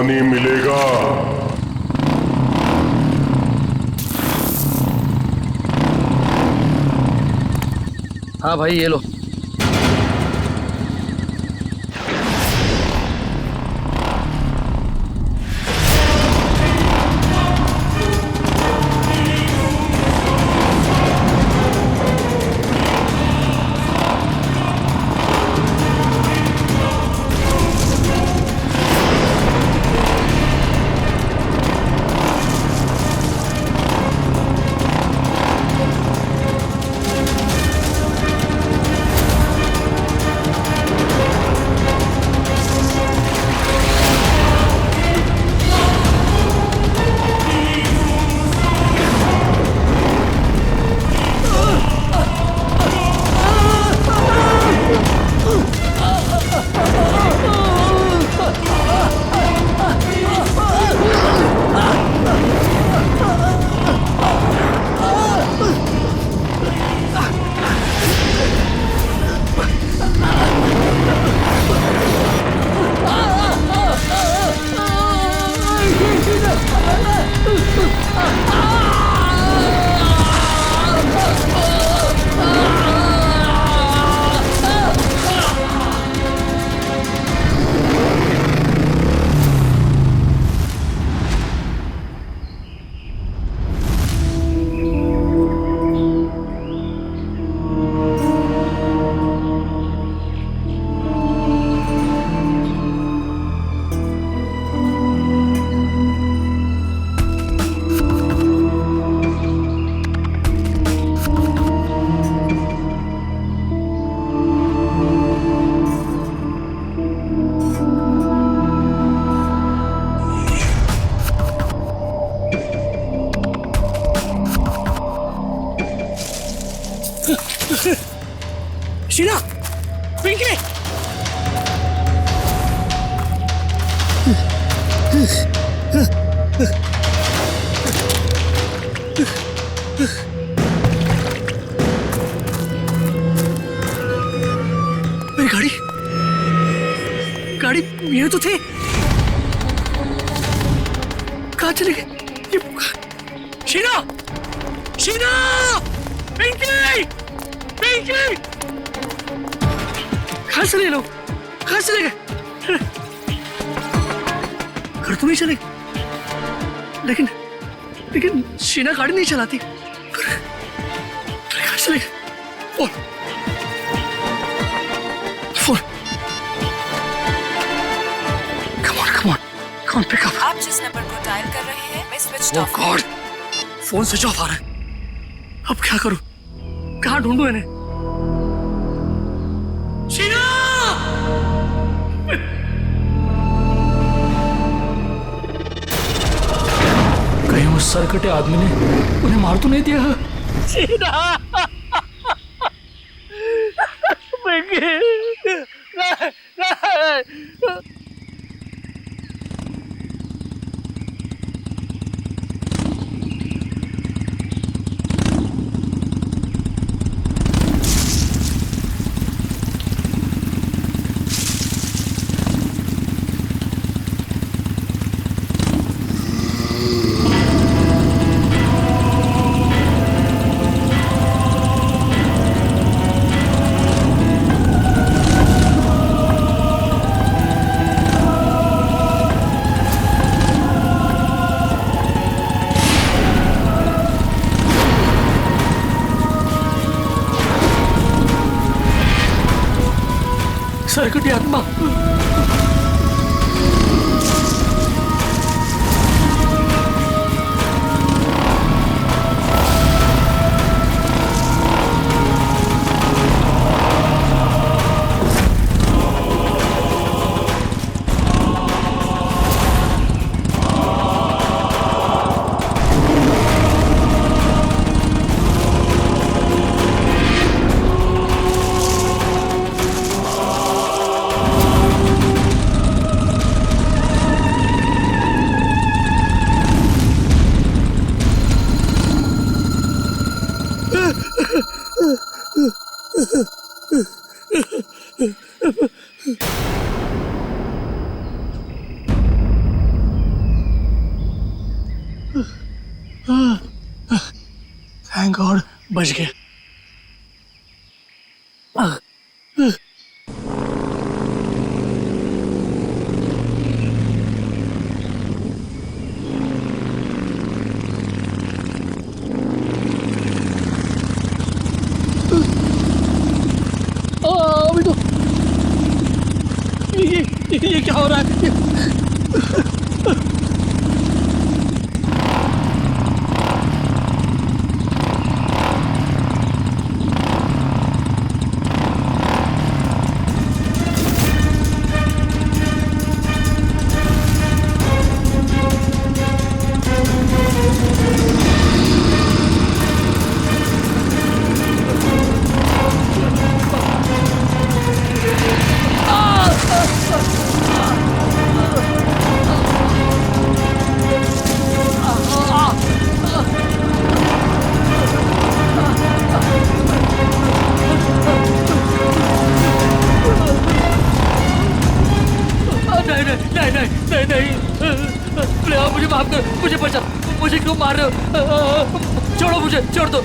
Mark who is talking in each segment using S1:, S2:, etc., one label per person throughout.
S1: पानी मिलेगा।
S2: हाँ भाई ये लो।
S3: शीला, पिंकी, मेरी गाड़ी गाड़ी ये तो थे, कहाँ चले गए ये? शीला, शीला, पिंकी, पिंकी, कहाँ चले लोग? कहाँ चले गए? घर तो नहीं चले, लेकिन लेकिन शीना गाड़ी नहीं चलाती। कहाँ चले गए? Phone phone, come on come on, कौन पिकअप?
S4: आप जिस नंबर को डायल कर रहे हैं मैं स्विच ऑफ।
S3: ओह गॉड, फोन स्विच ऑफ आ रहा है। अब क्या करूं? कहाँ ढूंढूं इन्हें? शीना! कहीं उस सरकटे आदमी ने उन्हें मार तो नहीं दिया? शीना! सरकटी आत्मा, थैंक गॉड बच गया। अभी तो ये क्या हो रहा है? नहीं, प्लीज आप मुझे माफ कर, मुझे बचा, मुझे क्यों मार रहे हो? छोड़ो मुझे, छोड़ दो।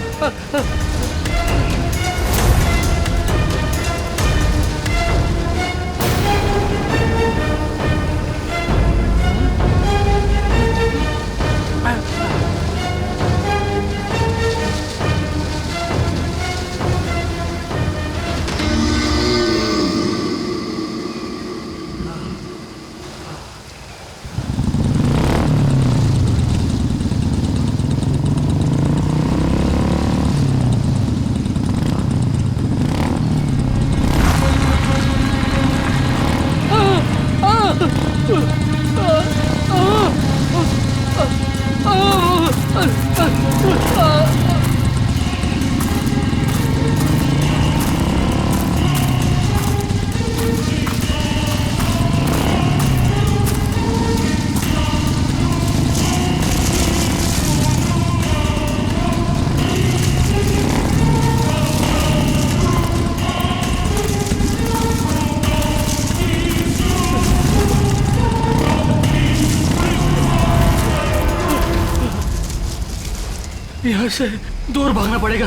S3: यहाँ से दूर भागना पड़ेगा।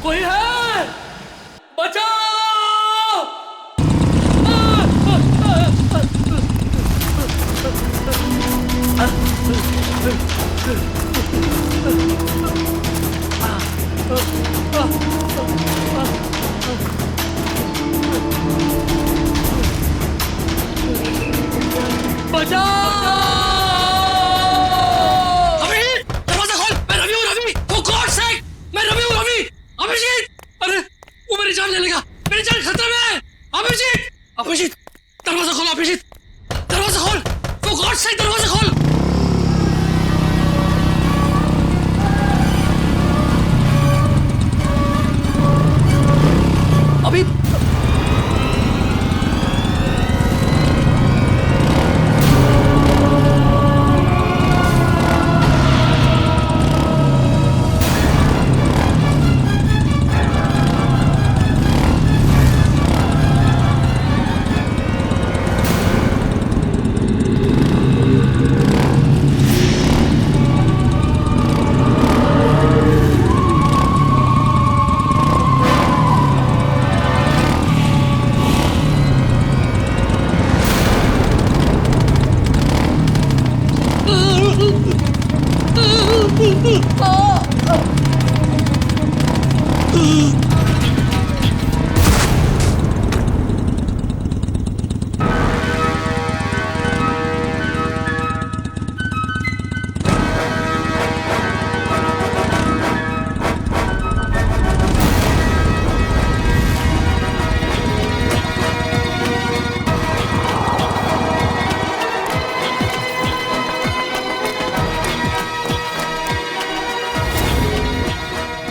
S3: कोई है? बचाओ! बचाओ! जान ले लेगा, मेरी जान खतरे में है। अभिजीत, अभिजीत, दरवाजा खोल, अभिजीत, दरवाजा खोल, फॉर गॉड सेक दरवाजा खोल। अभी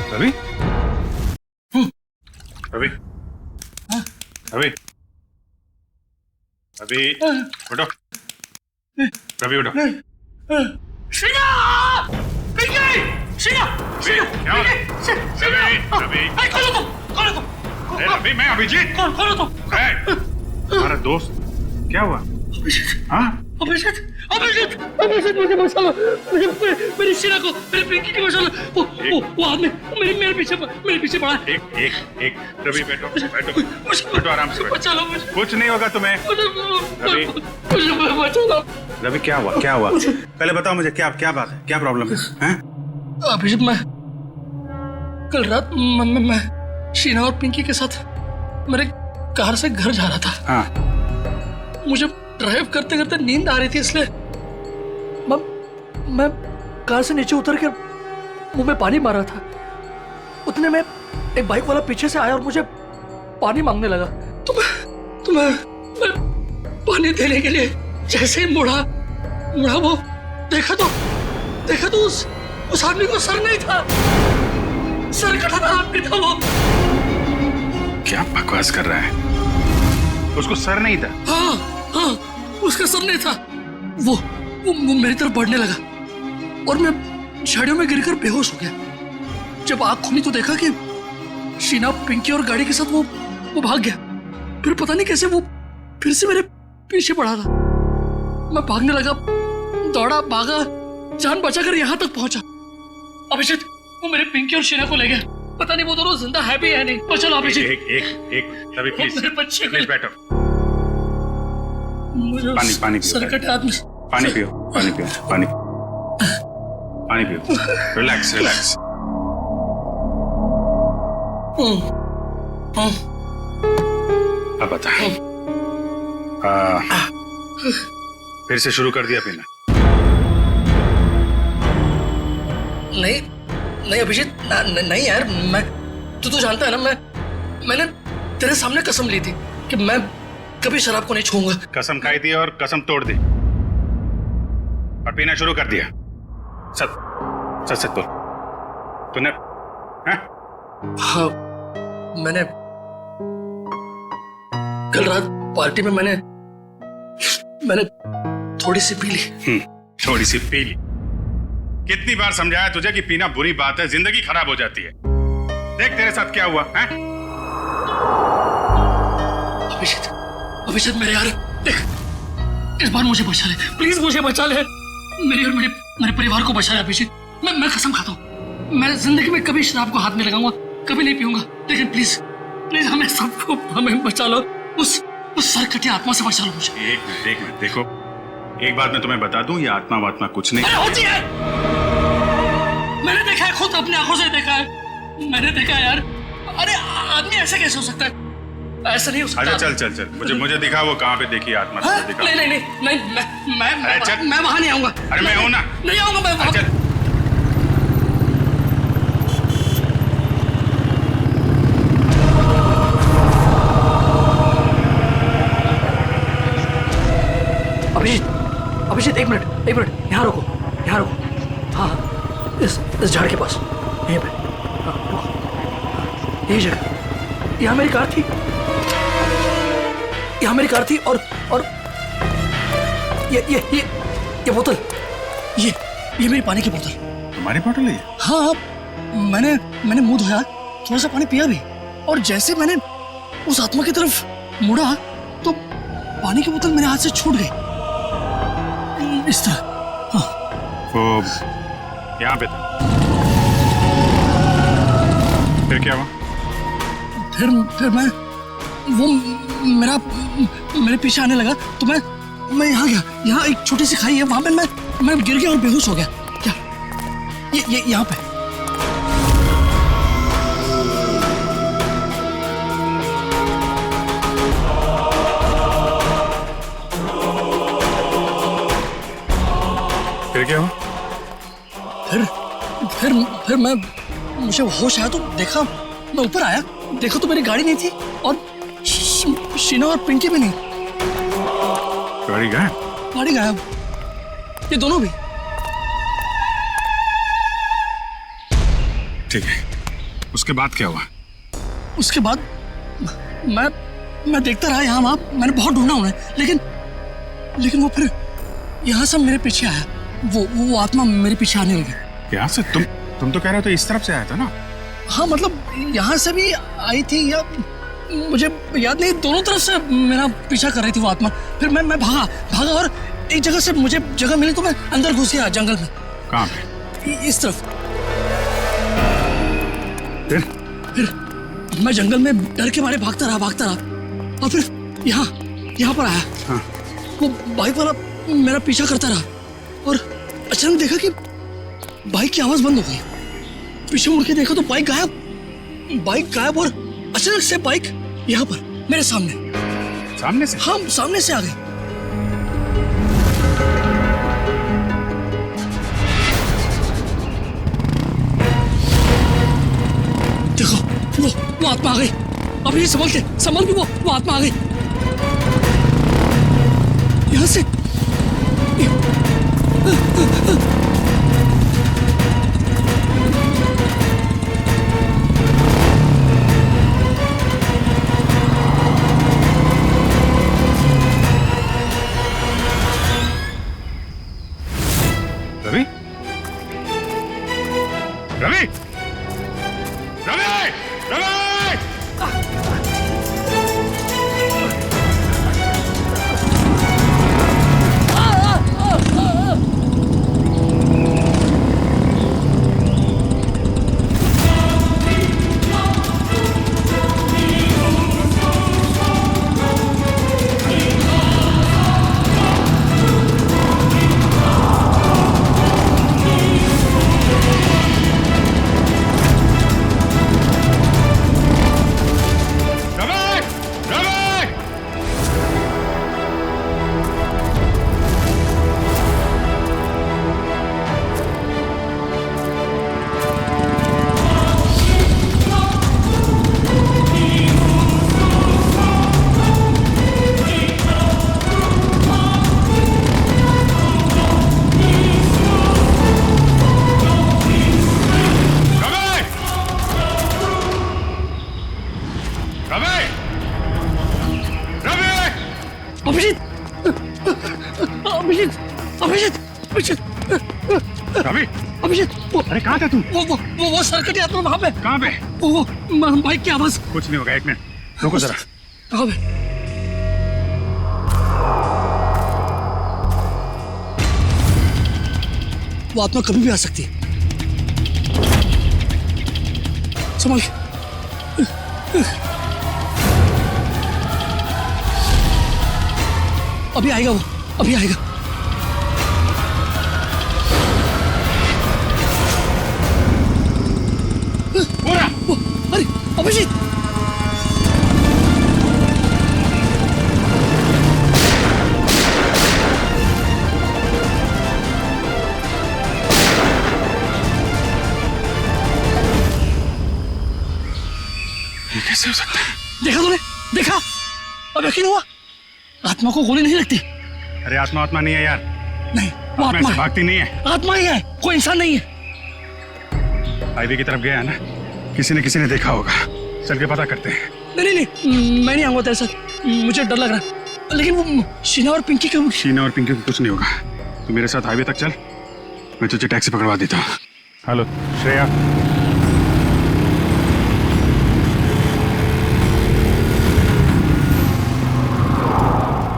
S1: रवि, रवि, रवि, रवि, उठो, रवि उठो।
S3: श्रीना! पिंकी! श्रीना!
S1: क्या हो रहा है? रवि,
S3: खोलो तुम!
S1: रवि, मैं अभिजीत।
S3: खोलो तुम!
S1: तुम्हारा दोस्त क्या हुआ? हाँ?
S3: अभिजीत अभिजीत अभिजीत मुझे बचा लो, मुझे मेरी शीना को, मेरी पिंकी को बचा लो। वो आदमी मेरे पीछे पड़ा है।
S1: एक रवि बैठो बैठो आराम से बैठो।
S3: बचा लो मुझे,
S1: कुछ नहीं होगा तुम्हें। रवि
S3: बचा लो।
S1: रवि क्या हुआ पहले बताओ मुझे, क्या बात है, क्या प्रॉब्लम है?
S3: अभिजीत मैं कल रात मैं शीना और पिंकी के साथ मेरे कार से घर जा रहा था।
S1: हाँ
S3: मुझे ड्राइव करते करते नींद आ रही थी, इसलिए मैं कार से नीचे उतर कर मुंह में पानी मार रहा था। उतने में एक बाइक वाला पीछे से आया और मुझे पानी मांगने लगा। तो मैं पानी देने के लिए जैसे ही मुड़ा वो देखा तो उस आदमी को सर नहीं था, सर कटा आदमी था वो।
S1: क्या बकवास कर रहा है? उसको सर नहीं था?
S3: हाँ उसका सर नहीं था। वो मेरी तरफ बढ़ने लगा और मैं झाड़ियों में गिरकर बेहोश हो गया। जब आँख खुली तो देखा कि शीना, पिंकी और गाड़ी के साथ वो भाग गया। फिर पता नहीं कैसे वो फिर से मेरे पीछे पड़ा था। मैं भागने लगा, दौड़ा, भागा, जान बचाकर यहाँ तक पहुंचा। अभिजीत वो मेरे पिंकी और शीना को ले गया। पता नहीं वो दोनों जिंदा है भी है नहीं। तो चलो अभिजीत।
S1: एक रवि प्लीज
S3: मेरे बच्चे
S1: प्लीज बैठो। पानी पियो।
S3: सर कटे आदमी।
S1: पानी पियो। रिलैक्स। अब बता, फिर से शुरू कर दिया पीना?
S3: नहीं अभिजीत, नहीं यार। मैं तू जानता है ना, मैंने तेरे सामने कसम ली थी कि मैं कभी शराब को नहीं छूऊंगा।
S1: कसम खाई थी और कसम तोड़ दी और पीना शुरू कर दिया। सच बोल, तूने?
S3: हाँ मैंने कल रात पार्टी में मैंने थोड़ी सी पी ली।
S1: थोड़ी सी पी ली? कितनी बार समझाया तुझे कि पीना बुरी बात है, जिंदगी खराब हो जाती है। देख तेरे साथ क्या हुआ है?
S3: अभिजीत मेरे यार, देख इस बार मुझे बचा ले, प्लीज मुझे बचा ले। मेरी और मेरे परिवार को बचा ले अभिजीत। मैं कसम खाता हूँ, मैं जिंदगी में कभी शराब को हाथ नहीं लगाऊंगा, कभी नहीं पीऊंगा। लेकिन प्लीज हमें बचा लो। उस सरकटी आत्मा से बचा लो मुझे।
S1: एक मिनट देखो, एक बात मैं तुम्हें बता दूं, ये आत्मा वात्मा कुछ नहीं
S3: होती है। मैंने देखा है, खुद अपनी आंखों से देखा है। मैंने देखा है यार। अरे आदमी ऐसे कैसे हो सकता है? ऐसा नहीं हो सकता।
S1: अच्छा चल मुझे दिखा वो कहाँ पे देखी आत्मा। दिखा।
S3: नहीं मैं वहां नहीं आऊंगा।
S1: अरे मैं हूं ना।
S3: नहीं आऊंगा मैं वहां। अभिजीत एक मिनट यहाँ रोको। हाँ इस झाड़ के पास, यहीं पे। हाँ रुको, यही जगह। यहाँ मेरी कार थी और ये बोतल, ये मेरी पानी की बोतल।
S1: तुम्हारी बोतल है?
S3: हाँ मैंने मुंह धोया, थोड़ा सा पानी पिया भी, और जैसे मैंने उस आत्मा की तरफ मुड़ा तो पानी की बोतल मेरे हाथ से छूट गई इस तरह। हाँ
S1: वो यहाँ पे था। फिर क्या हुआ?
S3: फिर वो मेरे पीछे आने लगा तो मैं यहाँ गया। यहाँ एक छोटी सी खाई है, वहां पे मैं गिर गया और बेहोश हो गया। क्या ये यहाँ पे?
S1: फिर क्या हुआ?
S3: फिर मुझे होश आया तो देखा, मैं ऊपर आया, देखा तो मेरी गाड़ी नहीं थी और शीना और पिंकी भी नहीं। गाड़ी गायब, ये दोनों भी।
S1: ठीक है, उसके बाद क्या हुआ?
S3: उसके बाद मैं देखता रहा यहाँ वहां, मैंने बहुत ढूंढा उन्हें, लेकिन वो फिर यहाँ से मेरे पीछे आया। वो आत्मा मेरे पीछे आने लगी।
S1: यहाँ से? तुम तो कह रहे हो तो इस तरफ से आया था ना?
S3: हाँ मतलब यहाँ से भी आई थी या मुझे याद नहीं, दोनों तरफ से मेरा पीछा कर रही थी वो आत्मा। फिर मैं भागा और एक जगह से मुझे जगह मिली तो मैं अंदर घुस गया जंगल में।
S1: कहाँ पे?
S3: इस तरफ।
S1: फिर
S3: मैं जंगल में डर के मारे भागता रहा और फिर यहाँ पर आया।
S1: हाँ।
S3: वो बाइक वाला मेरा पीछा करता रहा और अचानक देखा कि बाइक की आवाज बंद हो गई। पीछे मुड़ के देखा तो बाइक गायब और अचानक से बाइक यहाँ पर मेरे सामने
S1: से?
S3: हाँ, सामने से आ गई। देखो वो आत्मा आ गई। अभी संभल के वो आत्मा आ गई यहाँ से।
S1: रवि? रवि? रवि? रवि?
S3: अभिषेक,
S1: अरे कहाँ था तू?
S3: वो सर्कट यात्रा वहाँ पे।
S1: कहाँ पे?
S3: वो बाइक की आवाज।
S1: कुछ नहीं होगा, एक मिनट रुको जरा।
S3: कहाँ पे? वो आत्मा कभी भी आ सकती है। संभाल के। अभी आएगा वो, अभी आएगा। अरे अभिषेक,
S1: ये कैसे हो सकता है?
S3: देखा तूने? देखा? अब यकीन हुआ? आत्मा को गोली नहीं लगती।
S1: अरे आत्मा नहीं है यार।
S3: नहीं, वो आत्मा है।
S1: भागती नहीं है।
S3: आत्मा ही है, कोई इंसान नहीं है।
S1: हाईवे की तरफ गया है ना, किसी ने देखा होगा। चल के पता करते हैं।
S3: नहीं, मैं नहीं आऊंगा तेरे साथ, मुझे डर लग रहा है। लेकिन वो शीना और पिंकी को कुछ नहीं होगा। तू मेरे साथ हाईवे तक चल, मैं तुझे टैक्सी पकड़वा देता हूँ। हेलो श्रेया।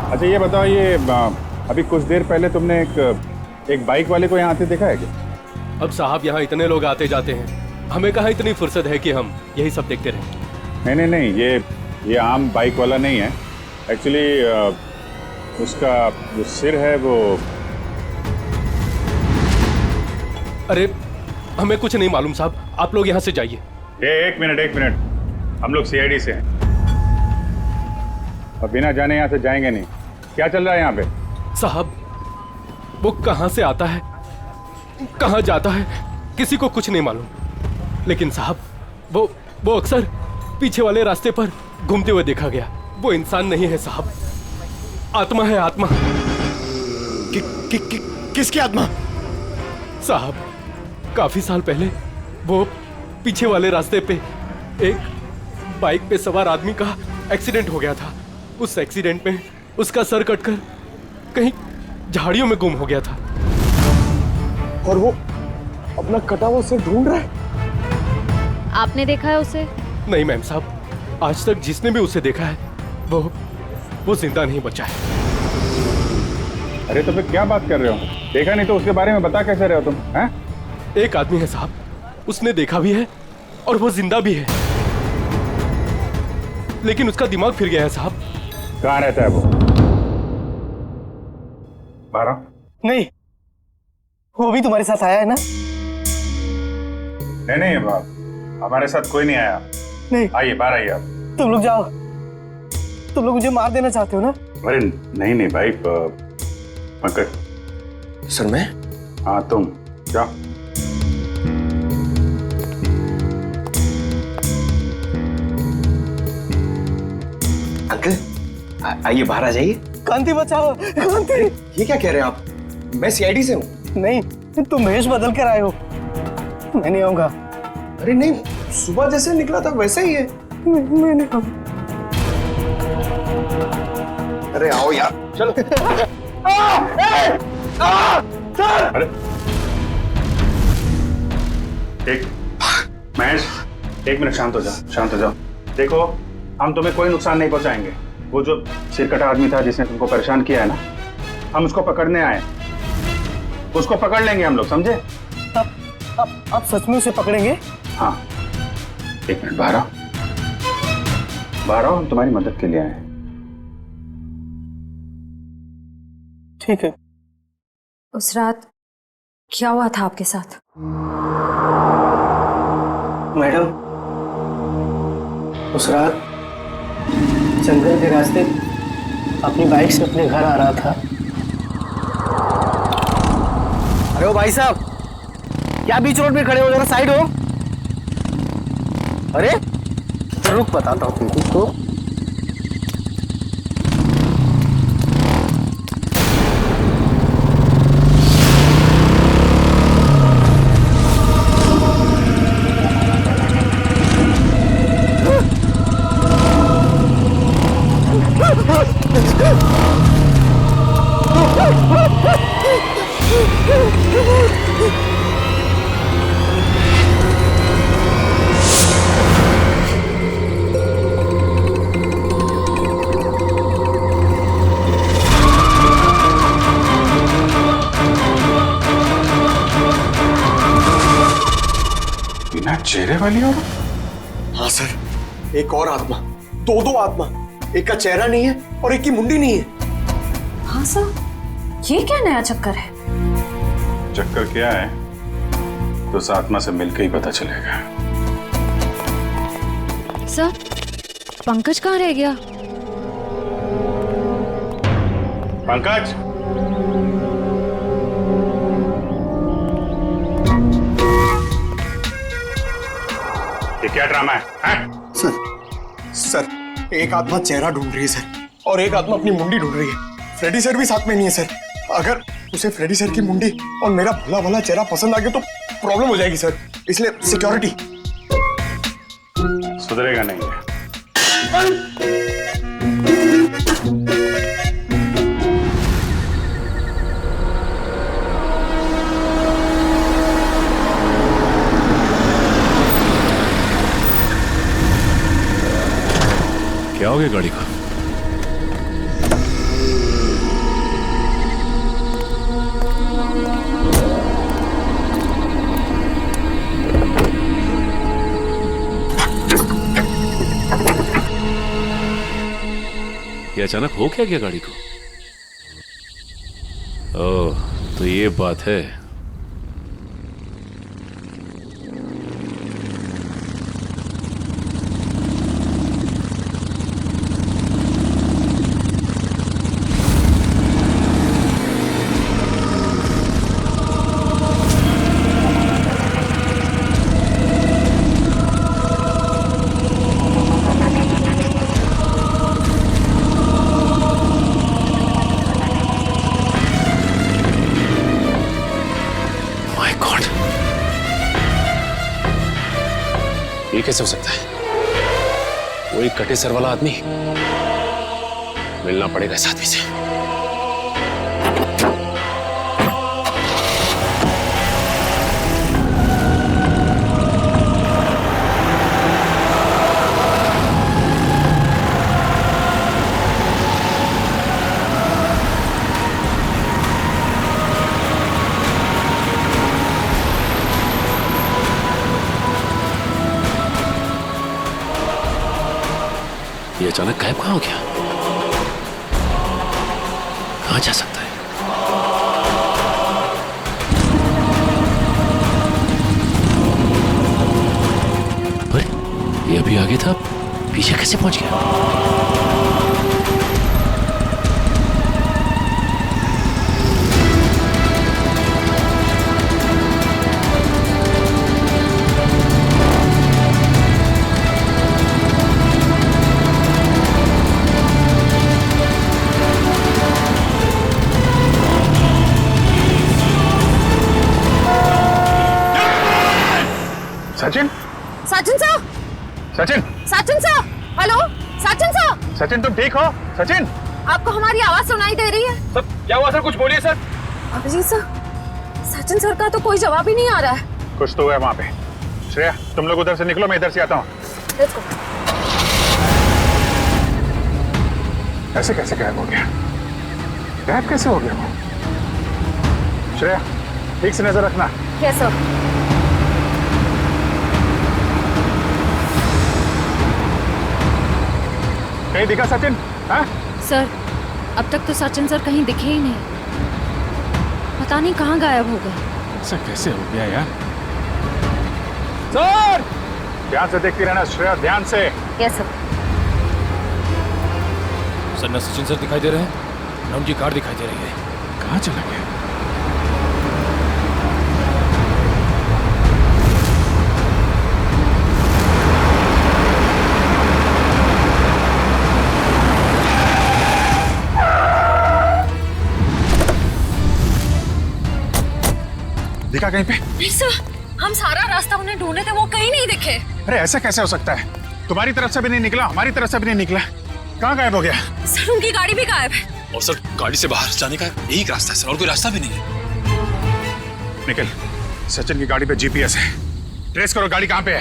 S5: अच्छा ये बताओ, ये अभी कुछ देर पहले तुमने एक बाइक वाले को यहाँ आते देखा है क्या?
S6: अब साहब यहाँ इतने लोग आते जाते हैं, हमें कहाँ इतनी फुर्सत है कि हम यही सब देखते रहें।
S5: नहीं, ये आम बाइक वाला नहीं है। एक्चुअली उसका जो सिर है वो।
S6: अरे हमें कुछ नहीं मालूम साहब, आप लोग यहाँ से जाइए।
S5: एक मिनट, हम लोग CID से हैं और बिना जाने यहाँ से जाएंगे नहीं। क्या चल रहा है यहाँ पे?
S6: साहब वो कहाँ से आता है, कहाँ जाता है, किसी को कुछ नहीं मालूम। लेकिन साहब वो अक्सर पीछे वाले रास्ते पर घूमते हुए देखा गया। वो इंसान नहीं है साहब, आत्मा है, आत्मा।
S7: किसकी आत्मा?
S6: साहब काफी साल पहले वो पीछे वाले रास्ते पे एक बाइक पे सवार आदमी का एक्सीडेंट हो गया था। उस एक्सीडेंट में उसका सर कटकर कहीं झाड़ियों में गुम हो गया था।
S7: और वो अपना कटा हुआ सिर ढूंढ रहा है।
S8: आपने देखा है उसे?
S6: नहीं मैम साहब, आज तक जिसने भी उसे देखा है वो जिंदा नहीं बचा है।
S5: अरे तो फिर क्या बात कर रहे हो? देखा नहीं तो उसके बारे में बता कैसे रहे हो तुम? हैं?
S6: एक आदमी है साहब, उसने देखा भी है और वो जिंदा भी है, लेकिन उसका दिमाग फिर गया है साहब।
S5: कहाँ रहता है वो? बारह?
S7: नहीं, वो भी तुम्हारे साथ आया है ना?
S5: नहीं बाप, हमारे साथ कोई नहीं आया।
S7: नहीं,
S5: आइए बाहर आइए आप।
S7: तुम लोग जाओ। तुम लोग मुझे मार देना चाहते हो ना?
S5: अरे नहीं भाई, पंकज।
S2: सर मैं?
S5: हाँ तुम जाओ।
S2: अंकल आइए बाहर आ जाइए।
S7: कांति बचाओ, कांति।
S2: ये क्या कह रहे हैं आप? मैं सीआईडी से हूँ।
S7: नहीं, तुम भेष बदल कर आए हो। मैं नहीं आऊंगा।
S2: अरे नहीं, सुबह जैसे निकला था वैसा ही है।
S7: मैं नहीं आऊंगा।
S2: अरे आओ यार, चलो।
S5: अरे एक महेश, 1 मिनट शांत हो जाओ, शांत हो जाओ। देखो, हम तुम्हें कोई नुकसान नहीं पहुंचाएंगे। वो जो सिरकटा आदमी था जिसने तुमको परेशान किया है ना, हम उसको पकड़ने आए। उसको पकड़ लेंगे हम लोग, समझे?
S7: आप सच में उसे पकड़ेंगे?
S5: हाँ, 1 मिनट बाहर आओ। बाहर आओ, हम तुम्हारी मदद के लिए आए हैं।
S7: ठीक है।
S9: उस रात क्या हुआ था आपके साथ?
S7: मैडम, उस रात जंगल के रास्ते अपनी बाइक से अपने घर आ रहा था। अरे ओ भाई साहब, क्या बीच रोड पे खड़े हो? जरा साइड हो। अरे रुक, बताता हूँ तुमको।
S5: बिना चेहरे वाली और?
S2: हाँ सर, एक और आत्मा, दो आत्मा। एक का चेहरा नहीं है और एक की मुंडी नहीं है।
S9: हाँ सर, ये क्या नया चक्कर है?
S5: चक्कर क्या है तो उस आत्मा से मिलकर ही पता चलेगा।
S8: सर, पंकज कहाँ रह गया?
S5: पंकज, ये क्या ड्रामा है?
S2: सर, एक आत्मा चेहरा ढूंढ रही है सर, और एक आत्मा अपनी मुंडी ढूंढ रही है। फ्रेडी सर भी साथ में नहीं है सर। अगर उसे फ्रेडी सर की मुंडी और मेरा भला भला चेहरा पसंद आ गया तो प्रॉब्लम हो जाएगी सर, इसलिए सिक्योरिटी।
S5: सुधरेगा नहीं है।
S10: क्या हो गया गाड़ी का? ये अचानक हो क्या गया गाड़ी को? ओह, तो ये बात है। ये कैसे हो सकता है? वही कटे सर वाला आदमी। मिलना पड़ेगा इस आदमी से। ये अचानक गायब कहाँ हो गया? कहाँ जा सकता है? अरे ये अभी आगे था, पीछे कैसे पहुंच गया?
S5: Sachin,
S9: Sachin sir,
S5: Sachin,
S9: Sachin sir, hello, Sachin sir,
S5: Sachin तुम ठीक हो? सचिन,
S9: आपको हमारी आवाज सुनाई दे रही है?
S6: सर क्या हुआ सर? कुछ बोलिए sir.
S9: Abhijeet sir, Sachin sir का तो कोई जवाब ही नहीं आ रहा है।
S5: कुछ तो है वहां पे। श्रेया तुम लोग उधर से निकलो, मैं इधर से आता हूँ।
S9: Let's go.
S5: ऐसे कैसे गायब हो गया? गायब कैसे हो गया वो? श्रेया ठीक से नजर रखना।
S9: Yes sir.
S5: कहीं दिखा सचिन? हाँ?
S8: सर अब तक तो सचिन सर कहीं दिखे ही नहीं, पता नहीं कहाँ गायब हो गए।
S5: ऐसा कैसे हो गया यार?
S6: सर
S5: ध्यान से देखती रहना श्रेया, ध्यान से।
S9: Yes sir.
S6: सर न सचिन सर दिखाई दे रहे हैं, न उनकी कार दिखाई दे रही है।
S5: कहाँ चला गया? दिखा कहीं पे?
S9: नहीं सर, हम सारा रास्ता उन्हें ढूंढे थे, वो कहीं नहीं दिखे।
S5: अरे ऐसा कैसे हो सकता है? तुम्हारी तरफ से भी नहीं निकला, हमारी तरफ से भी नहीं निकला, कहाँ गायब हो गया?
S9: सर उनकी गाड़ी भी गायब है।
S10: और सर गाड़ी से बाहर जाने का यही रास्ता है सर, और कोई रास्ता भी नहीं है।
S5: निकल, सचिन की गाड़ी पे जीपीएस है, ट्रेस करो गाड़ी कहाँ पे है।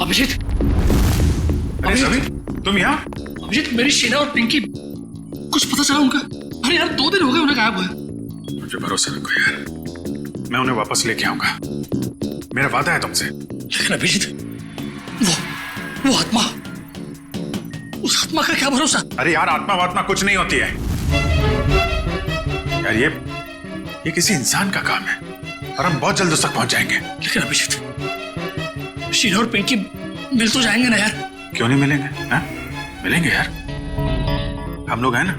S3: अभिजीत,
S5: अरे रवि, तुम यहाँ?
S3: अभिजीत मेरी शीना और पिंकी, कुछ पता चला उनका? अरे यार 2 दिन हो गए उन्हें गायब हुए।
S5: मुझे भरोसा रखो यार, मैं उन्हें वापस लेके आऊंगा, मेरा वादा है तुमसे।
S3: लेकिन अभिजीत, वो आत्मा, उस आत्मा का क्या भरोसा?
S5: अरे यार आत्मा वात्मा कुछ नहीं होती है यार, ये किसी इंसान का काम है और हम बहुत जल्द उस तक पहुंच जाएंगे।
S3: लेकिन अभिजीत, शीना और पिंकी मिल तो जाएंगे ना यार?
S5: क्यों नहीं मिलेंगे? हाँ? मिलेंगे यार, हम लोग हैं ना।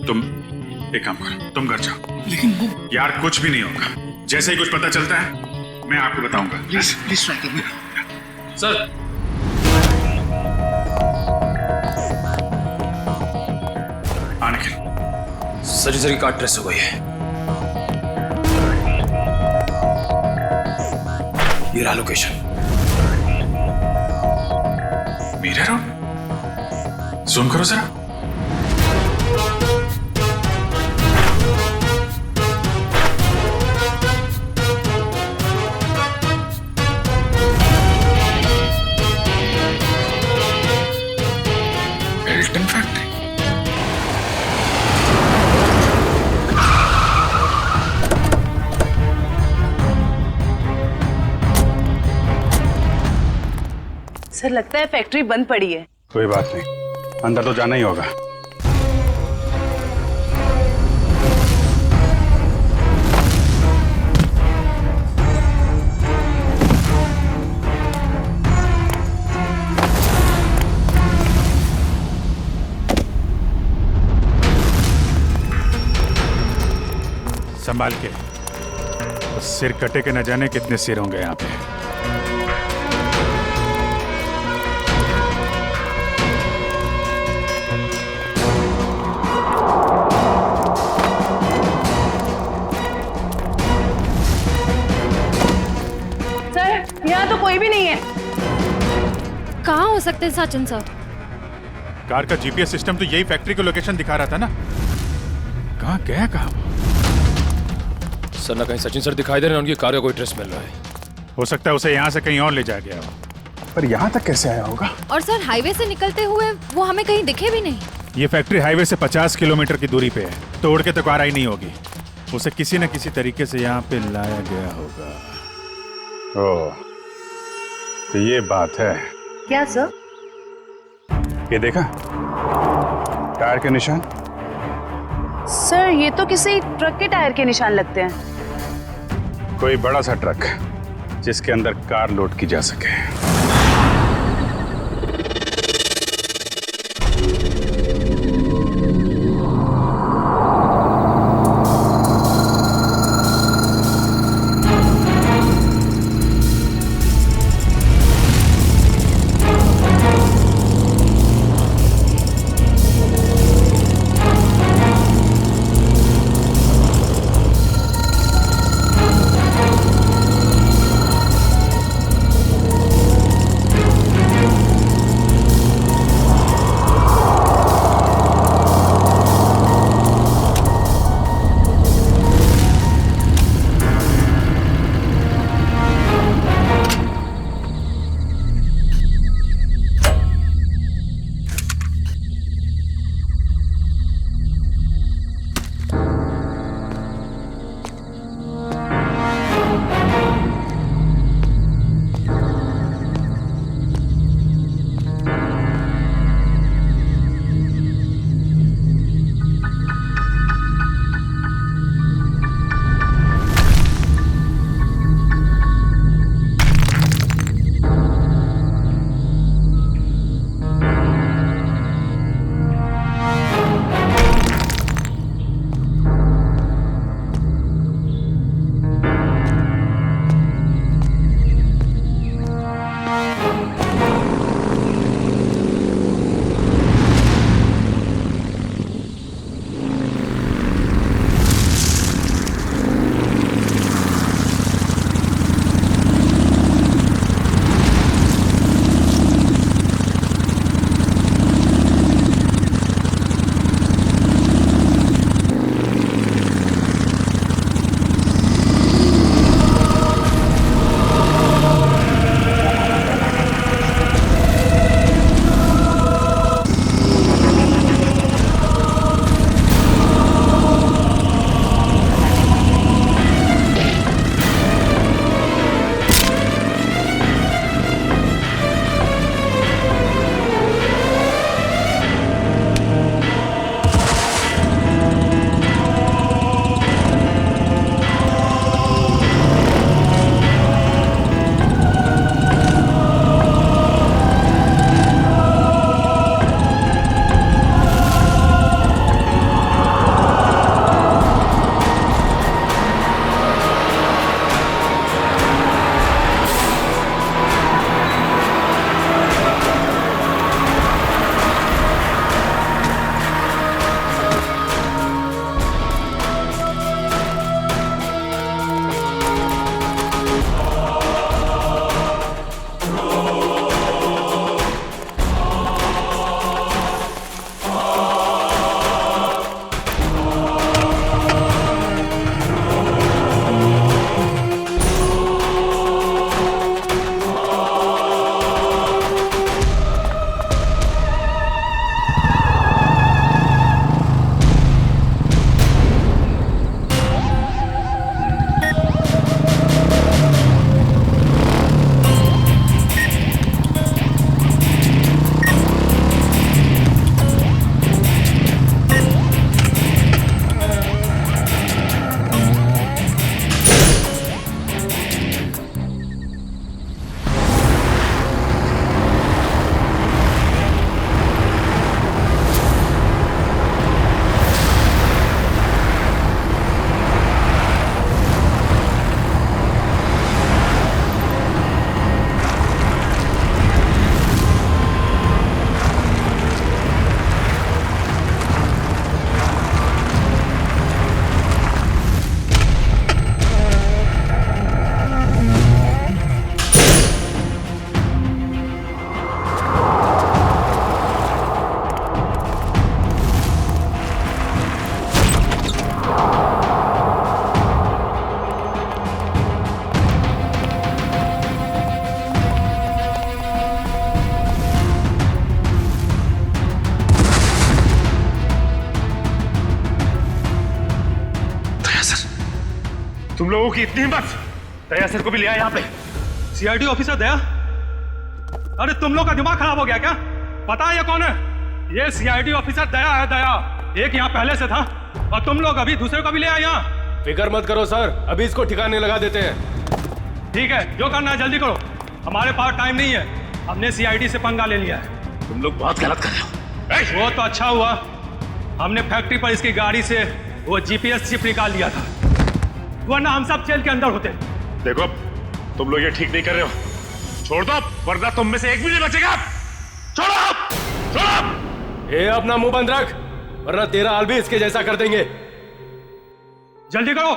S5: तुम एक काम करो, तुम घर जाओ।
S3: लेकिन वो
S5: यार कुछ भी नहीं होगा, जैसे ही कुछ पता चलता है मैं आपको बताऊंगा।
S3: प्लीज ट्राई करना
S6: सर
S5: आने के
S10: सचिन सर की कार ट्रेस हो गई है। ये रहा लोकेशन।
S5: मीरा रोड, जूम करो जरा। Belton factory.
S4: सर लगता है फैक्ट्री बंद पड़ी है।
S5: कोई बात नहीं, अंदर तो जाना ही होगा। संभाल के, उस सिर कटे के न जाने कितने सिर होंगे यहाँ पे।
S4: सर यहाँ तो कोई भी नहीं है।
S8: कहाँ हो सकते हैं सचिन सर?
S5: कार का जीपीएस सिस्टम तो यही फैक्ट्री की लोकेशन दिखा रहा था ना। कहाँ गया कहाँ?
S6: सर ना कहीं सचिन सर दिखाई दे रहे हैं, उनकी कार का कोई ट्रेस मिल रहा है।
S5: हो सकता है उसे यहाँ से कहीं और ले जाया गया हो, पर यहाँ तक कैसे आया होगा?
S8: और सर हाईवे से निकलते हुए वो हमें कहीं दिखे भी नहीं।
S5: ये फैक्ट्री हाईवे से 50 किलोमीटर की दूरी पे है, तो उड़ के तो कार आई नहीं होगी। उसे किसी न किसी तरीके से यहाँ पे लाया गया होगा। ओ, तो ये बात है।
S4: क्या सर?
S5: ये देखा टायर के निशान?
S4: सर ये तो किसी ट्रक के टायर के निशान लगते हैं।
S5: कोई बड़ा सा ट्रक जिसके अंदर कार लोड की जा सके।
S1: तुम लोगों की इतनी हिम्मत, दया सर को भी ले आया यहाँ पे।
S6: सीआईडी ऑफिसर दया? अरे तुम लोग का दिमाग खराब हो गया क्या? पता है ये कौन है? ये सीआईडी ऑफिसर दया है, दया। एक यहाँ पहले से था और तुम लोग अभी दूसरे को भी ले आए यहाँ।
S10: फिक्र मत करो सर, अभी इसको ठिकाने लगा देते हैं।
S6: ठीक है, जो करना है जल्दी करो, हमारे पास टाइम नहीं है। हमने सीआईडी से पंगा ले लिया है।
S10: तुम लोग बहुत गलत कर रहे हो।
S6: वो तो अच्छा हुआ हमने फैक्ट्री पर इसकी गाड़ी से वो जीपीएस चिप निकाल लिया था, वरना हम सब जेल के अंदर होते।
S1: देखो तुम लोग ये ठीक नहीं कर रहे हो, छोड़ दो वरना तुम में से एक भी नहीं बचेगा। छोड़ो छोड़ो।
S10: ये अपना मुंह बंद रख, वरना तेरा हाल भी इसके जैसा कर देंगे।
S6: जल्दी करो।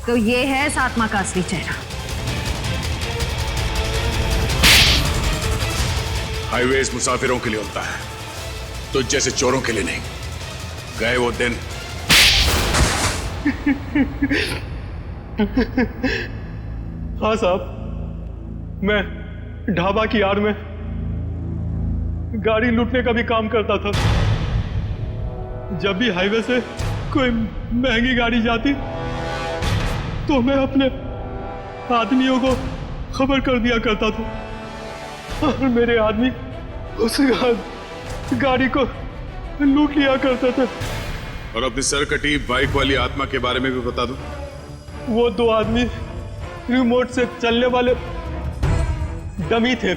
S9: तो ये है इस आत्मा का असली चेहरा।
S1: हाईवेज मुसाफिरों के लिए होता है, तो जैसे चोरों के लिए नहीं। गए वो दिन।
S6: हाँ साहब, मैं ढाबा की आड़ में गाड़ी लूटने का भी काम करता था। जब भी हाईवे से कोई महंगी गाड़ी जाती तो मैं अपने आदमियों को खबर कर दिया करता था और मेरे आदमी उस गाड़ी को लूट लिया करते थे।
S1: और अपनी सरकटी बाइक वाली आत्मा के बारे में भी बता दो।
S6: वो दो आदमी रिमोट से चलने वाले डमी थे।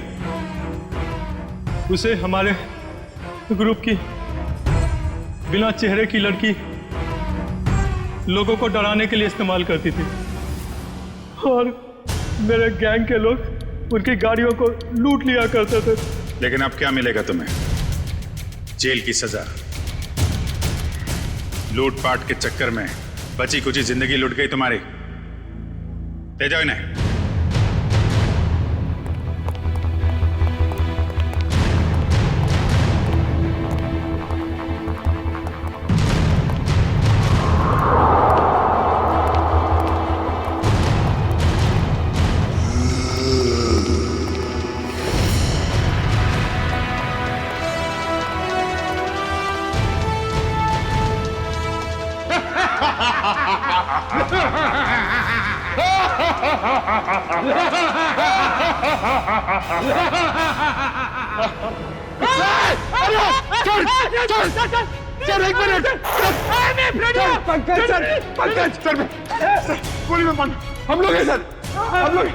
S6: उसे हमारे ग्रुप की बिना चेहरे की लड़की लोगों को डराने के लिए इस्तेमाल करती थी और मेरे गैंग के लोग उनकी गाड़ियों को लूट लिया करते थे।
S1: लेकिन अब क्या मिलेगा तुम्हें? जेल की सजा। लूटपाट के चक्कर में बची कुची जिंदगी लुट गई तुम्हारी। ले जाओ इन्हें।
S2: पंकज गोली में मार, हम लोग हैं सर, हम लोग